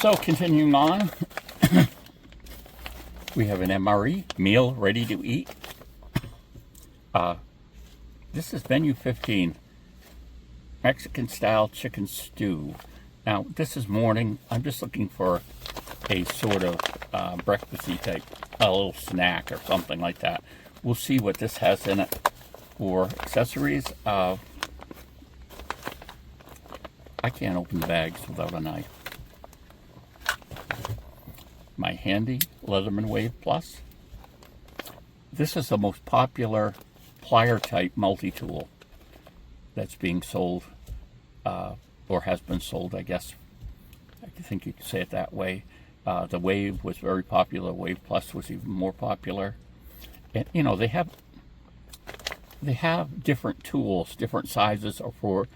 So continuing on, we have an MRE meal ready to eat. This is menu 15, Mexican style chicken stew. Now this is morning. I'm just looking for a sort of breakfasty type, a little snack or something like that. We'll see what this has in it for accessories. I can't open the bags without a knife. My handy Leatherman Wave Plus. This is the most popular plier type multi-tool that's being sold, or has been sold, I guess. I think you could say it that way. The Wave was very popular. Wave Plus was even more popular. And you know, they have different tools, different sizes, or for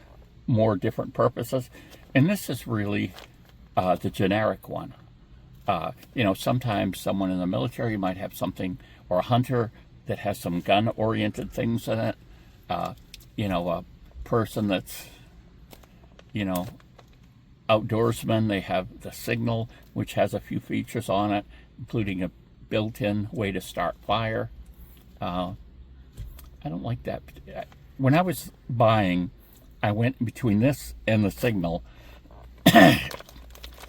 more different purposes. And this is really the generic one. You know, sometimes someone in the military might have something, or a hunter that has some gun-oriented things in it. You know, a person that's, you know, outdoorsman, they have the Signal, which has a few features on it, including a built-in way to start fire. I don't like that. When I was buying, I went between this and the Signal.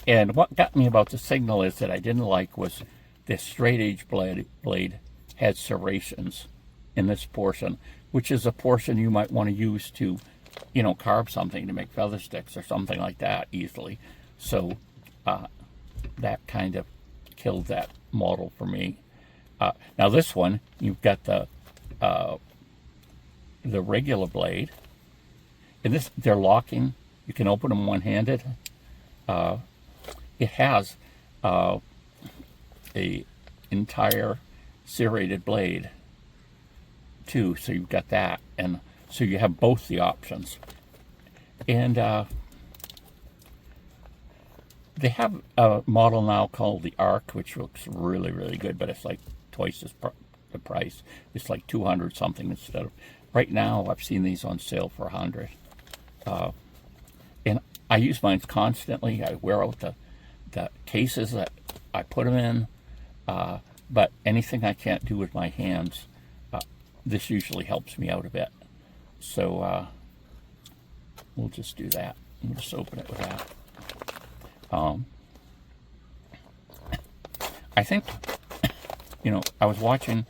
And what got me about the Signal is that I didn't like was this straight edge blade had serrations in this portion, which is a portion you might want to use to, you know, carve something, to make feather sticks or something like that easily. So that kind of killed that model for me. Now this one, you've got the regular blade, and this, they're locking. You can open them one-handed. It has a entire serrated blade too, so you've got that, and so you have both the options. And they have a model now called the Arc, which looks really, really good, but it's like twice the price. It's like 200 something instead of, right now I've seen these on sale for 100. And I use mine constantly. I wear out the cases that I put them in, but anything I can't do with my hands, this usually helps me out a bit. So we'll just do that. We'll just open it with that. I think, you know, I was watching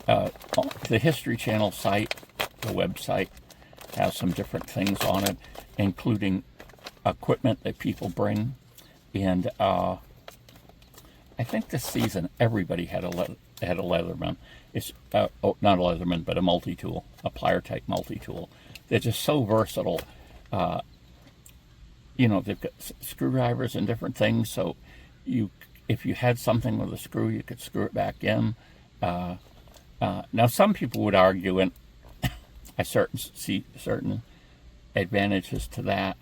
the History Channel site, the website has some different things on it, including equipment that people bring. And I think this season everybody had a Leatherman. It's not a Leatherman, but a multi-tool, a plier type multi-tool. They're just so versatile. You know, they've got screwdrivers and different things, so if you had something with a screw, you could screw it back in. Now some people would argue, and I see certain advantages to that.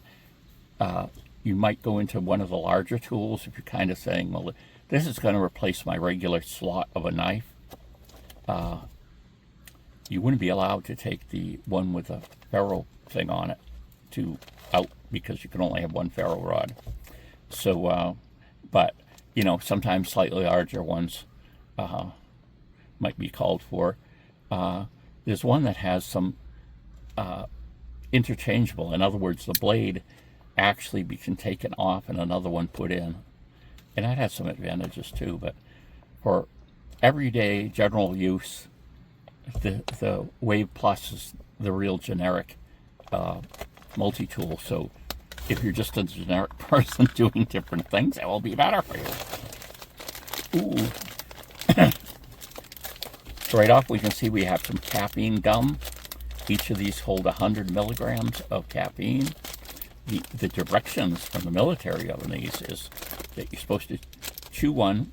You might go into one of the larger tools if you're kind of saying, well, this is going to replace my regular slot of a knife. You wouldn't be allowed to take the one with a ferro thing on it out, because you can only have one ferro rod. So, but, you know, sometimes slightly larger ones might be called for. There's one that has some interchangeable. In other words, the blade actually can taken off and another one put in, and that has some advantages too. But for everyday general use, the Wave Plus is the real generic multi-tool. So if you're just a generic person doing different things, that will be better for you. Ooh. So right off we can see we have some caffeine gum. Each of these hold 100 milligrams of caffeine. The directions from the military on these is that you're supposed to chew one.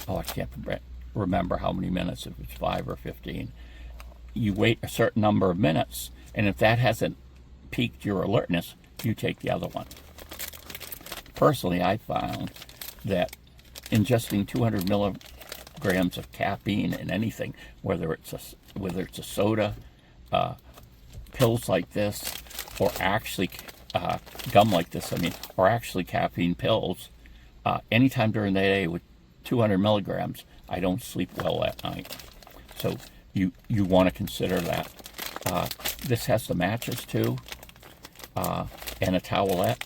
Oh, I can't remember how many minutes, if it's 5 or 15. You wait a certain number of minutes, and if that hasn't piqued your alertness, you take the other one. Personally, I found that ingesting 200 milligrams of caffeine in anything, whether it's a soda, pills like this, or actually gum like this, or actually caffeine pills, anytime during the day with 200 milligrams, I don't sleep well at night. So you want to consider that. This has the matches too, and a towelette.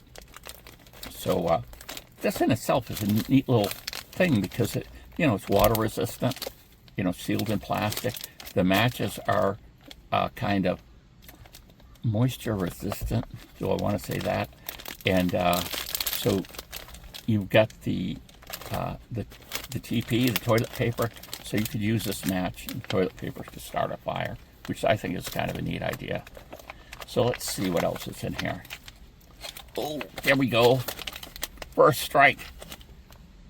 So this in itself is a neat little thing because it's water resistant, sealed in plastic. The matches are kind of moisture resistant. Do I want to say that? And so you've got the TP, the toilet paper, so you could use this match and toilet paper to start a fire, which I think is kind of a neat idea. So let's see what else is in here. Oh, there we go. First strike.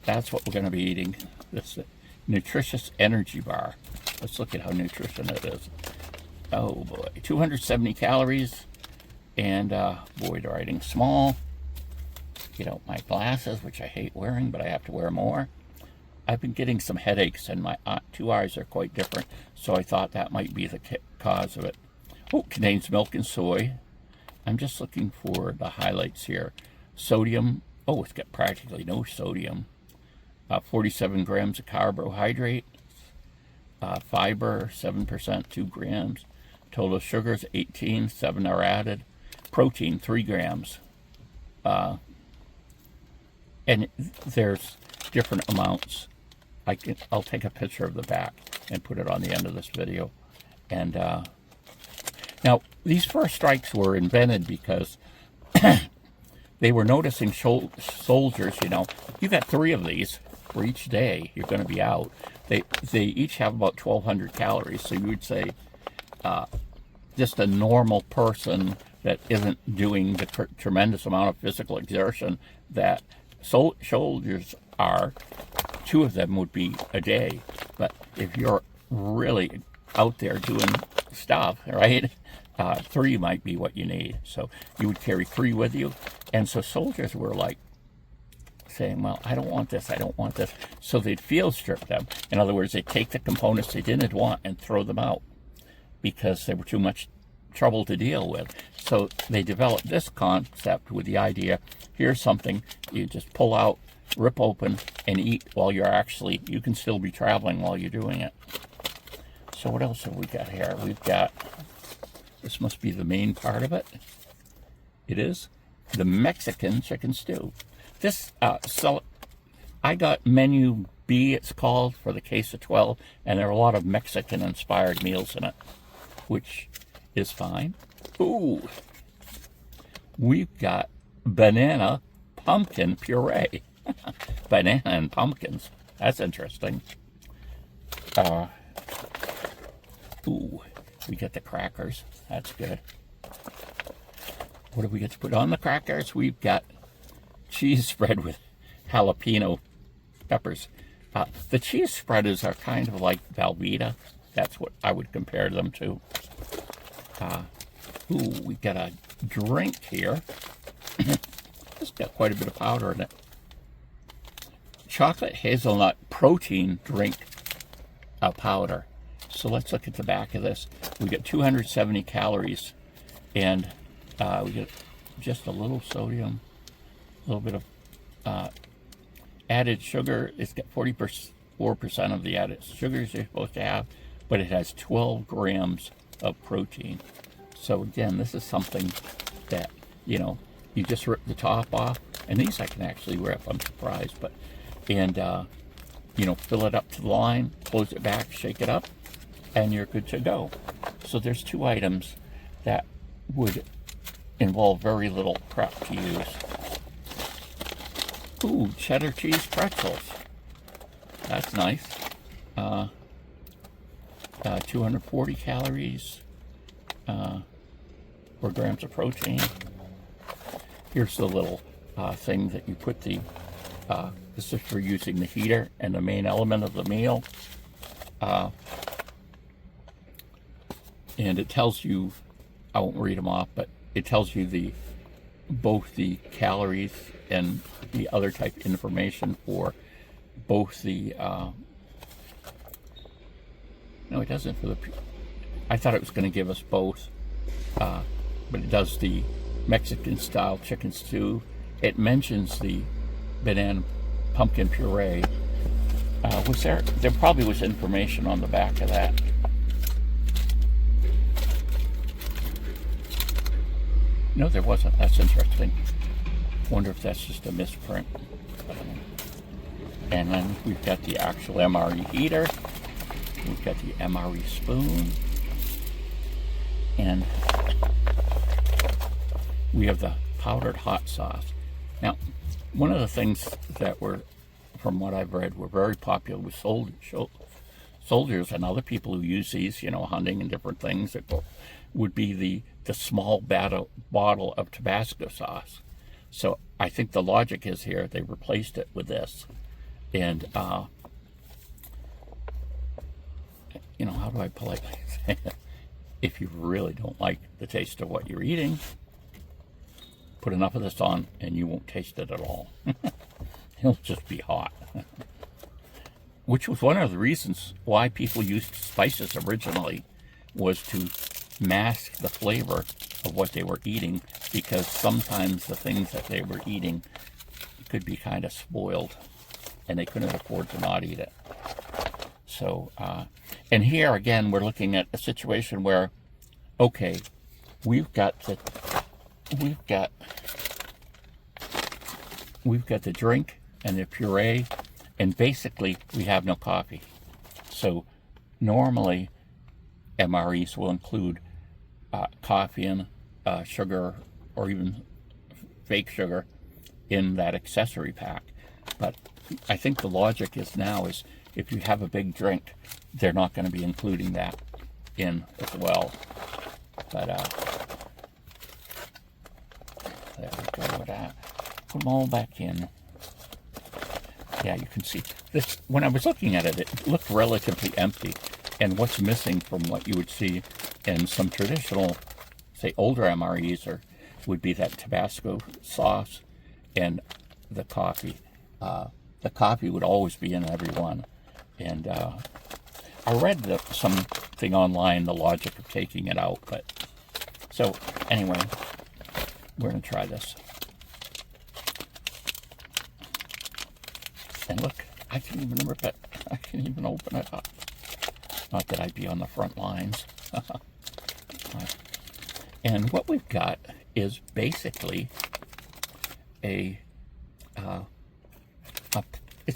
That's what we're going to be eating. This nutritious energy bar. Let's look at how nutritious it is. Oh boy, 270 calories, and boy, the writing small. Get out my glasses, which I hate wearing, but I have to wear more. I've been getting some headaches, and my two eyes are quite different, so I thought that might be the cause of it. Oh, contains milk and soy. I'm just looking for the highlights here. Sodium. Oh, it's got practically no sodium. 47 grams of carbohydrates. Fiber, 7%, 2 grams. Total sugars, 18, 7 are added. Protein, 3 grams. And there's different amounts. I'll take a picture of the back and put it on the end of this video. And now, these first strikes were invented because they were noticing soldiers, you got 3 of these for each day you're going to be out. They each have about 1,200 calories, so you would say just a normal person that isn't doing the tremendous amount of physical exertion that soldiers are, 2 of them would be a day. But if you're really out there doing stuff, right, 3 might be what you need. So you would carry 3 with you. And so soldiers were like saying, well, I don't want this, I don't want this. So they'd field strip them. In other words, they'd take the components they didn't want and throw them out because they were too much trouble to deal with. So they developed this concept with the idea, here's something you just pull out, rip open, and eat while you can still be traveling while you're doing it. So what else have we got here? We've got, this must be the main part of it. It is the Mexican chicken stew. This, I got Menu B, it's called, for the case of 12, and there are a lot of Mexican-inspired meals in it, which is fine. Ooh, we've got banana pumpkin puree. Banana and pumpkins. That's interesting. Ooh, we get the crackers. That's good. What do we get to put on the crackers? We've got cheese spread with jalapeno peppers. The cheese spreaders are kind of like Velveeta. That's what I would compare them to. Ooh, we got a drink here. It's got quite a bit of powder in it. Chocolate hazelnut protein drink powder. So let's look at the back of this. We got 270 calories, and we get just a little sodium, a little bit of added sugar. It's got 44% of the added sugars you're supposed to have, but it has 12 grams of protein. So again, this is something that, you just rip the top off, and these I can actually rip, I'm surprised, but, and, fill it up to the line, close it back, shake it up, and you're good to go. So there's 2 items that would involve very little prep to use. Ooh, cheddar cheese pretzels. That's nice. 240 calories, 4 grams of protein. Here's the little thing that you put the, this is for using the heater and the main element of the meal. And it tells you, I won't read them off, but it tells you both the calories and the other type of information for both the, no, it doesn't for the, I thought it was going to give us both, but it does the Mexican style chicken stew. It mentions the banana pumpkin puree. Was there probably was information on the back of that. No, there wasn't. That's interesting. Wonder if that's just a misprint. And then we've got the actual MRE heater. We've got the MRE spoon. And we have the powdered hot sauce. Now, one of the things that were, from what I've read, were very popular with soldiers and other people who use these, you know, hunting and different things, that would be the small bottle of Tabasco sauce. So I think the logic is here, they replaced it with this. And, you know, how do I politely say it? If you really don't like the taste of what you're eating, put enough of this on and you won't taste it at all. It'll just be hot. Which was one of the reasons why people used spices originally, was to mask the flavor of what they were eating, because sometimes the things that they were eating could be kind of spoiled and they couldn't afford to not eat it. So, and here again, we're looking at a situation where, okay, we've got the drink and the puree, and basically we have no coffee. So normally MREs will include coffee and sugar, or even fake sugar, in that accessory pack. But I think the logic is now is, if you have a big drink, they're not going to be including that in as well. But there we go with that. Put them all back in. Yeah, you can see this. When I was looking at it, it looked relatively empty. And what's missing from what you would see in some traditional, say, older MREs, would be that Tabasco sauce and the coffee. The coffee would always be in every one. And I read something online, the logic of taking it out. But so anyway, we're going to try this. And look, I can't even rip it. I can't even open it up. Not that I'd be on the front lines. And what we've got is basically it's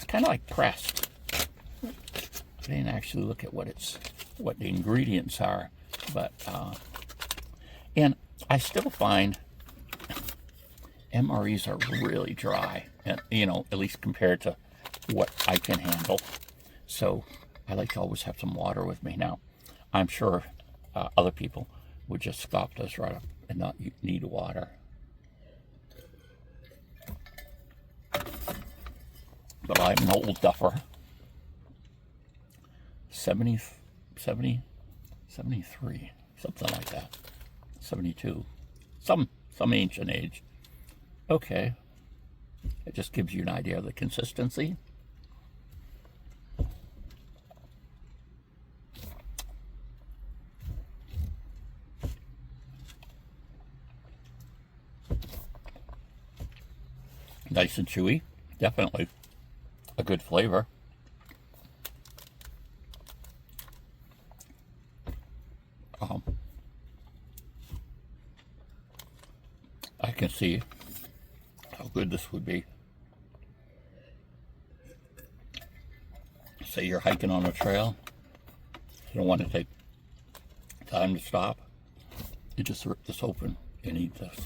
kind of like pressed. I didn't actually look at what the ingredients are, but and I still find MREs are really dry, and you know, at least compared to what I can handle. So I like to always have some water with me. Now, I'm sure other people would just scoff this right up and not need water. But I'm an old duffer. 73, something like that. 72, some ancient age. Okay, it just gives you an idea of the consistency. Nice and chewy, definitely a good flavor. I can see how good this would be. Say you're hiking on a trail, you don't want to take time to stop, you just rip this open and eat this.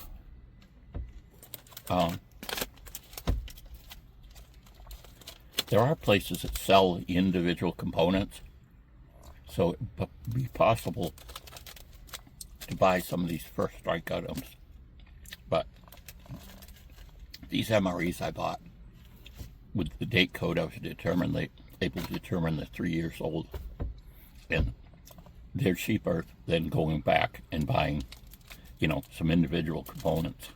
There are places that sell individual components, so it would be possible to buy some of these first strike items. But these MREs I bought, with the date code, I was able to determine they're 3 years old, and they're cheaper than going back and buying, you know, some individual components.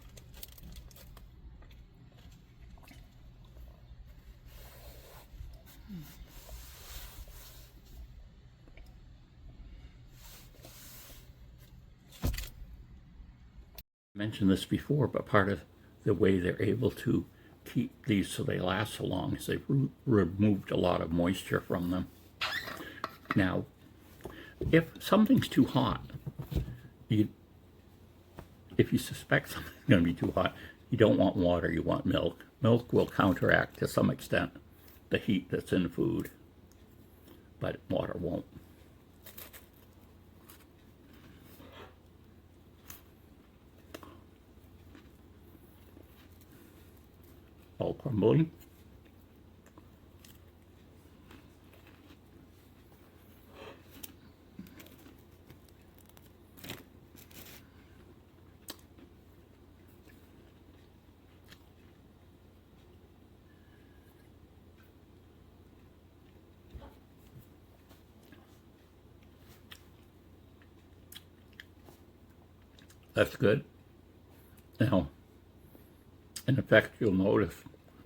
I mentioned this before, but part of the way they're able to keep these so they last so long is they've removed a lot of moisture from them. Now, if something's too hot, if you suspect something's going to be too hot, you don't want water, you want milk. Milk will counteract to some extent the heat that's in food, but water won't. All crumbling. That's good. Now, in effect, you'll notice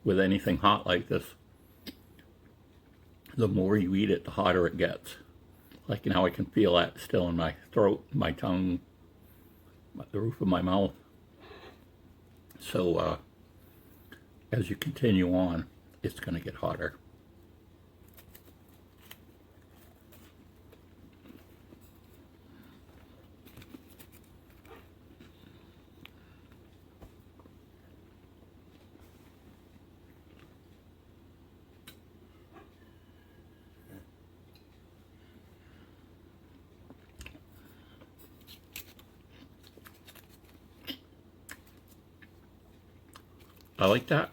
with anything hot like this, the more you eat it, the hotter it gets. Like now I can feel that still in my throat, my tongue, the roof of my mouth. So as you continue on, it's going to get hotter. I like that.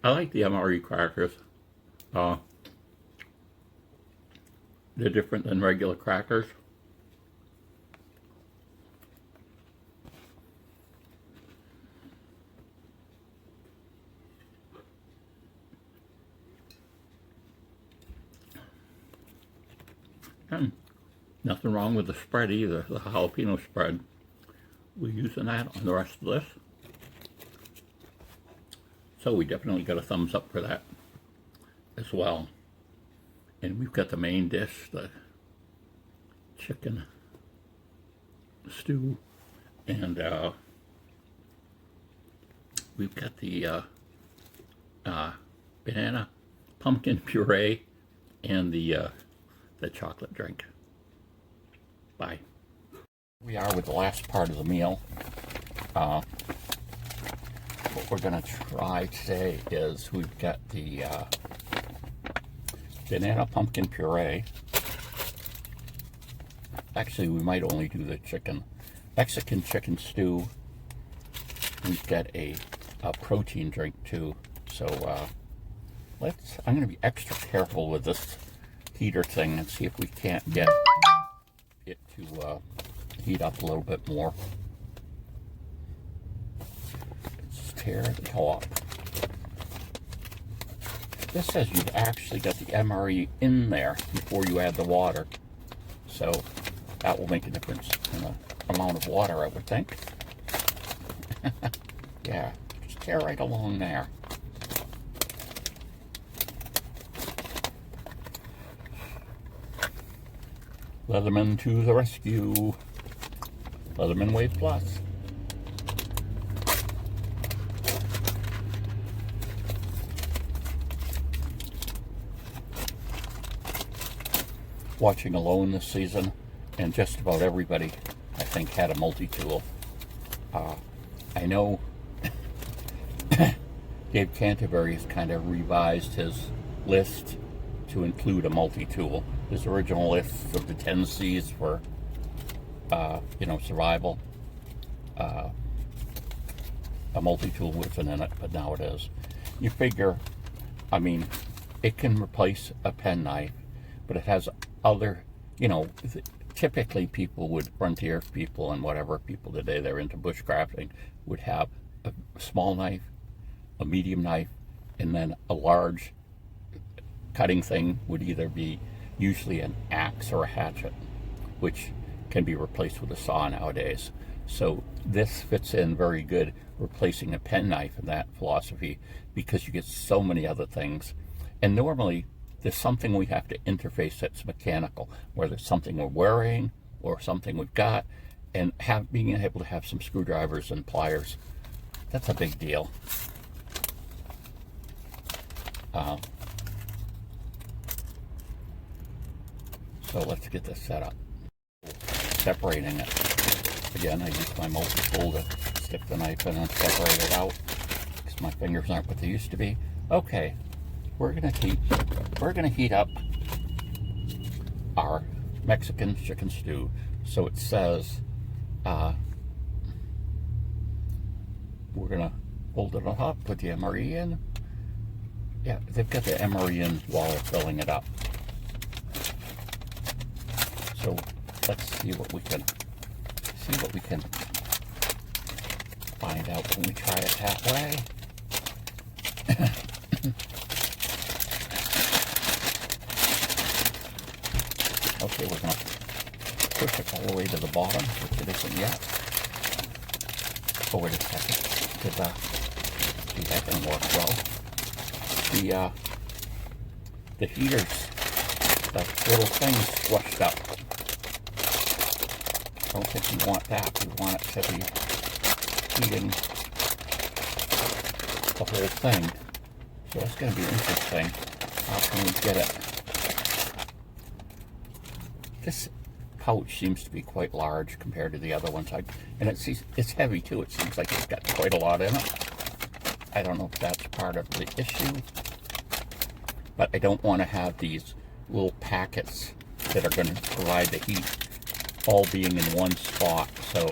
I like the MRE crackers. They're different than regular crackers. And nothing wrong with the spread either, the jalapeno spread. We're using that on the rest of this. So we definitely got a thumbs up for that as well. And we've got the main dish, the chicken stew, and we've got the banana pumpkin puree and the chocolate drink. Bye. We are with the last part of the meal. What we're going to try today is we've got the banana pumpkin puree. Actually, we might only do the Mexican chicken stew. We've got a protein drink too. So I'm going to be extra careful with this heater thing and see if we can't get it to heat up a little bit more. Tear the top. This says you've actually got the MRE in there before you add the water, so that will make a difference in the amount of water, I would think. Yeah, just tear right along there. Leatherman to the rescue. Leatherman Wave Plus. Watching Alone this season, and just about everybody, I think, had a multi-tool. I know Dave Canterbury has kind of revised his list to include a multi-tool. His original list of the 10 C's for, survival. A multi-tool wasn't in it, but now it is. You figure, I mean, it can replace a penknife, but it has other, typically frontier people and whatever people today they're into bushcrafting would have a small knife, a medium knife, and then a large cutting thing would either be usually an axe or a hatchet, which can be replaced with a saw nowadays. So this fits in very good replacing a penknife in that philosophy, because you get so many other things. And normally there's something we have to interface that's mechanical, whether it's something we're wearing or something we've got, and being able to have some screwdrivers and pliers. That's a big deal. So let's get this set up. Separating it. Again, I use my multi-tool to stick the knife in and separate it out because my fingers aren't what they used to be. Okay, we're gonna heat up our Mexican chicken stew. So it says we're gonna hold it on top, put the MRE in. Yeah, they've got the MRE in while they're filling it up. So let's see what we can find out when we try it that way. Okay, we're gonna push it all the way to the bottom, which it isn't yet. Oh, wait a second. See, that didn't work well. The heaters, that little thing squished up. I don't think we want that. We want it to be heating the whole thing. So that's going to be interesting. How can we get it? This pouch seems to be quite large compared to the other ones. And it's heavy too. It seems like it's got quite a lot in it. I don't know if that's part of the issue, but I don't want to have these little packets that are going to provide the heat all being in one spot. So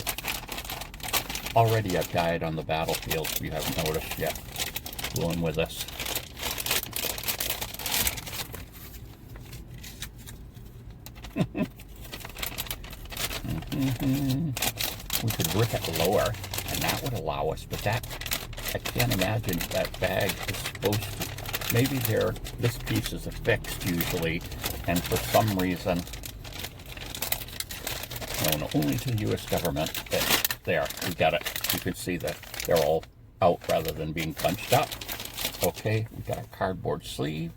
already I've died on the battlefield, if you haven't noticed yet, dealing with this. We could rip it lower and that would allow us, but that, I can't imagine that bag is supposed to, maybe this piece is affixed usually, and for some reason, known only to the U.S. government, there, we got it. You can see that they're all out rather than being punched up. Okay, we got our cardboard sleeve.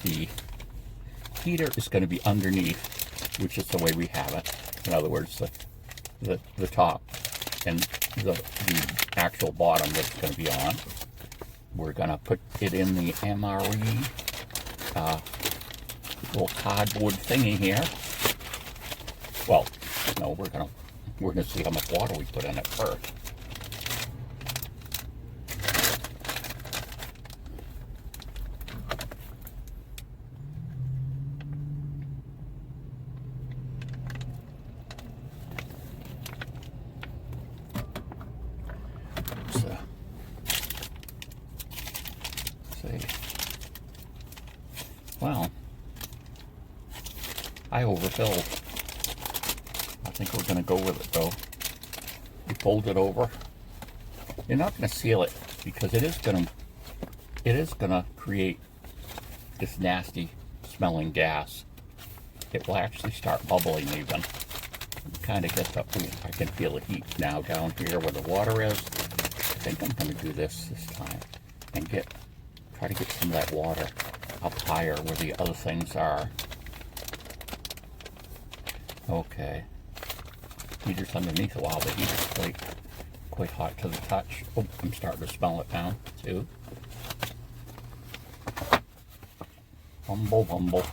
The heater is going to be underneath, which is the way we have it. In other words, the top and the actual bottom that's going to be on. We're going to put it in the MRE little cardboard thingy here. Well, no, we're going to see how much water we put in it first. Well, I overfilled. I think we're going to go with it though. You fold it over. You're not going to seal it because it is going to create this nasty smelling gas. It will actually start bubbling even. Kind of gets up. I can feel the heat now down here where the water is. I think I'm going to do this time and try to get some of that water up higher where the other things are. Okay. Heater's underneath. Wow, the heater's quite hot to the touch. Oh, I'm starting to smell it now too. Humble, humble.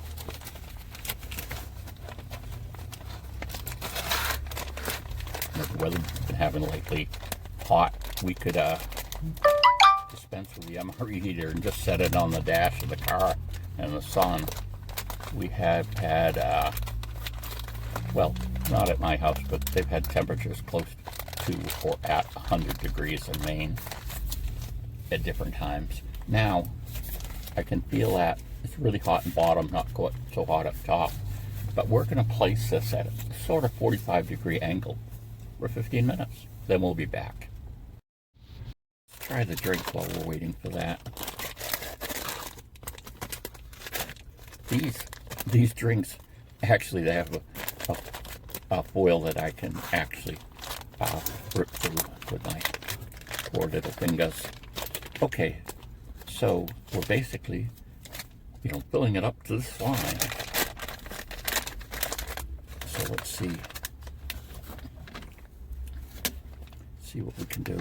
The weather's been having lately hot. We could dispense with the MRE heater and just set it on the dash of the car in the sun. We have had, well, not at my house, but they've had temperatures close to or at 100 degrees in Maine at different times. Now, I can feel that it's really hot in bottom, not quite so hot up top. But we're going to place this at a sort of 45-degree angle for 15 minutes. Then we'll be back. Try the drink while we're waiting for that. These drinks, actually, they have a foil that I can actually rip through with my poor little fingers. Okay, so we're basically, filling it up to this line. So let's see. See what we can do.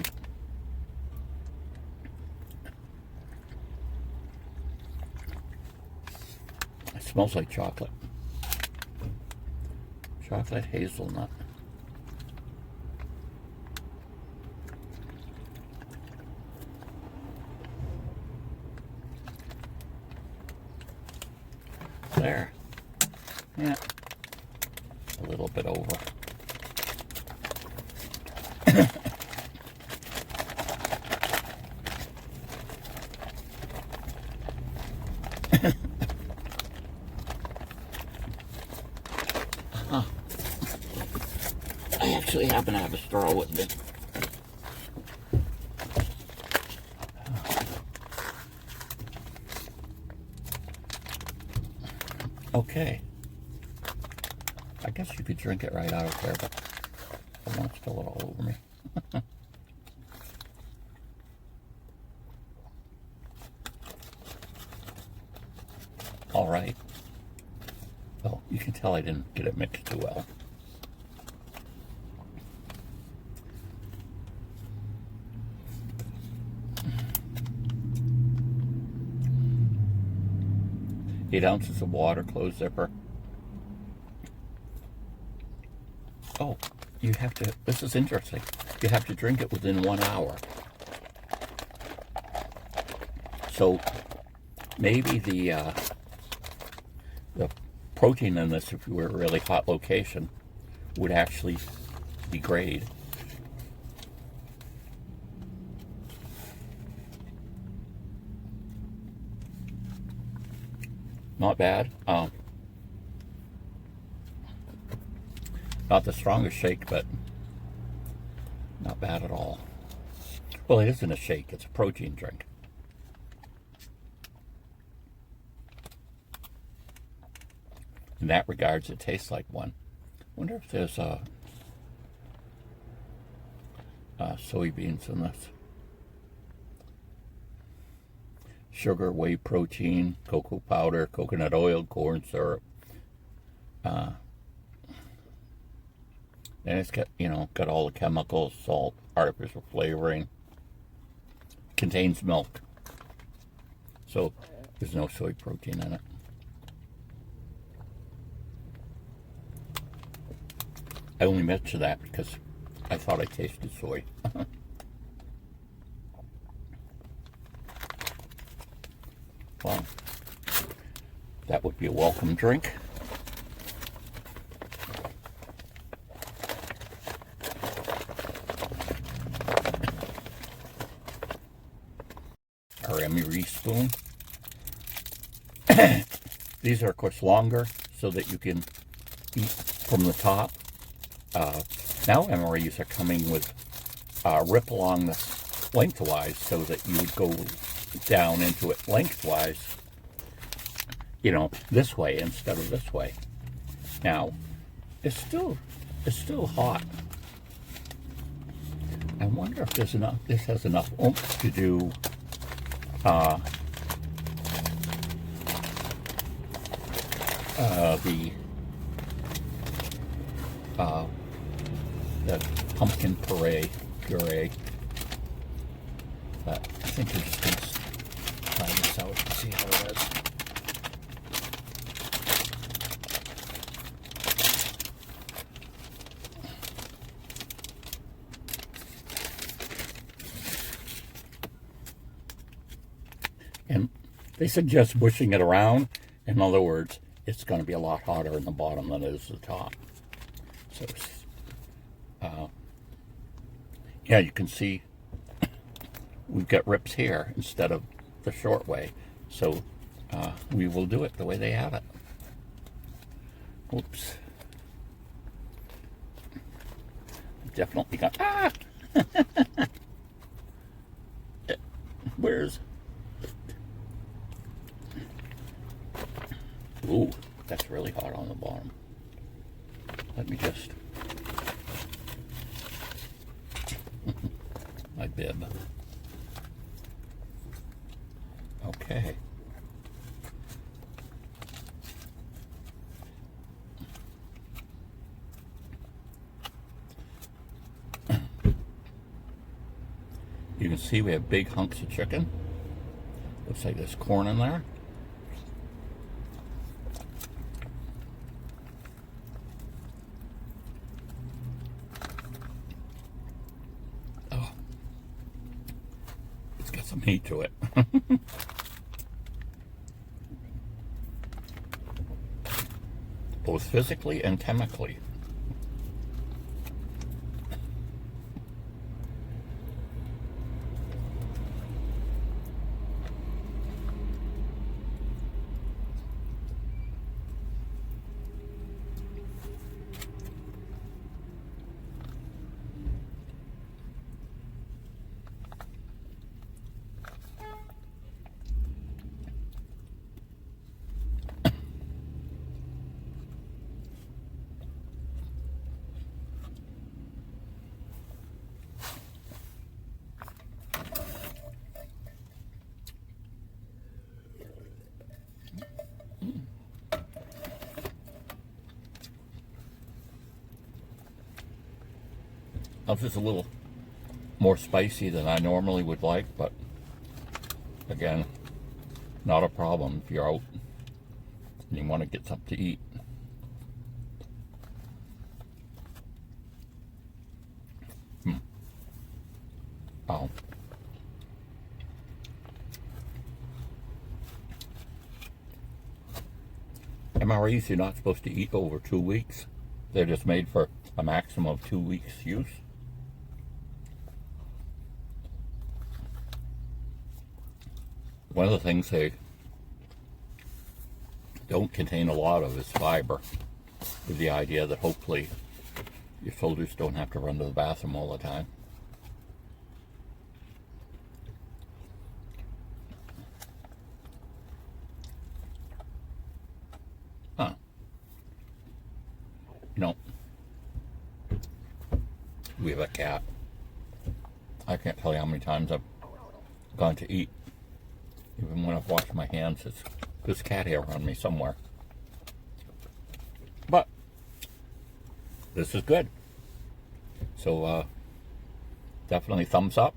It smells like chocolate. Chocolate hazelnut. There. Yeah. A little bit over. I actually happen to have a straw with me. Okay. I guess you could drink it right out of there, but I don't want to spill it all over me. All right. Well, you can tell I didn't get it mixed too well. Eight ounces of water, closed zipper. Oh, you have to, this is interesting. You have to drink it within 1 hour. So maybe the protein in this, if you were a really hot location, would actually degrade. Not bad. Not the strongest shake, but not bad at all. Well, it isn't a shake, it's a protein drink. In that regards, it tastes like one. Wonder if there's soybeans in this. Sugar, whey protein, cocoa powder, coconut oil, corn syrup. And it's got, got all the chemicals, salt, artificial flavoring. Contains milk. So there's no soy protein in it. I only mentioned that because I thought I tasted soy. Well, that would be a welcome drink. Our MRE spoon. These are, of course, longer so that you can eat from the top. Now MREs are coming with rip along the lengthwise so that you would go down into it lengthwise, this way instead of this way. Now, it's still hot. I wonder if this has enough oomph to do the pumpkin puree. But I think we're just going to try this out and see how it is. And they suggest pushing it around. In other words, it's going to be a lot hotter in the bottom than it is the top. So, yeah, you can see we've got rips here instead of the short way. So we will do it the way they have it. Oops. Definitely got, where's, ooh, that's really hot on the bottom. Let me just, my bib. Okay. You can see we have big hunks of chicken. Looks like there's corn in there. Oh, it's got some heat to it. Both physically and chemically. It's just a little more spicy than I normally would like, but again, not a problem if you're out and you want to get something to eat. Wow. MREs you're not supposed to eat over 2 weeks. They're just made for a maximum of 2 weeks use. One of the things they don't contain a lot of is fiber, with the idea that hopefully your soldiers don't have to run to the bathroom all the time. Huh. You know, we have a cat. I can't tell you how many times I've gone to eat. Even when I've washed my hands, it's this cat hair on me somewhere. But this is good. So definitely thumbs up.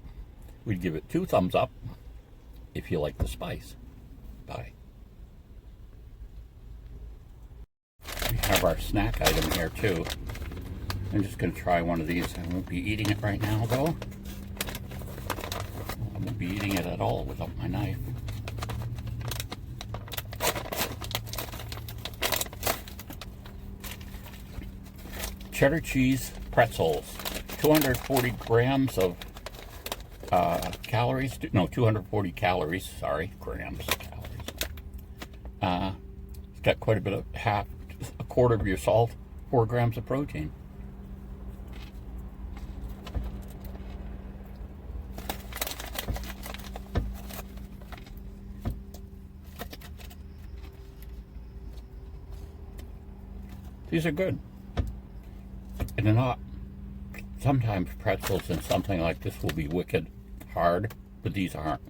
We'd give it 2 thumbs up if you like the spice. Bye. We have our snack item here too. I'm just going to try one of these. I won't be eating it right now though. I won't be eating it at all without my knife. Cheddar cheese pretzels, 240 grams of calories, no, 240 calories, sorry, grams, calories. It's got quite a bit of a quarter of your salt, 4 grams of protein. These are good. And they're not, sometimes pretzels and something like this will be wicked hard, but these aren't.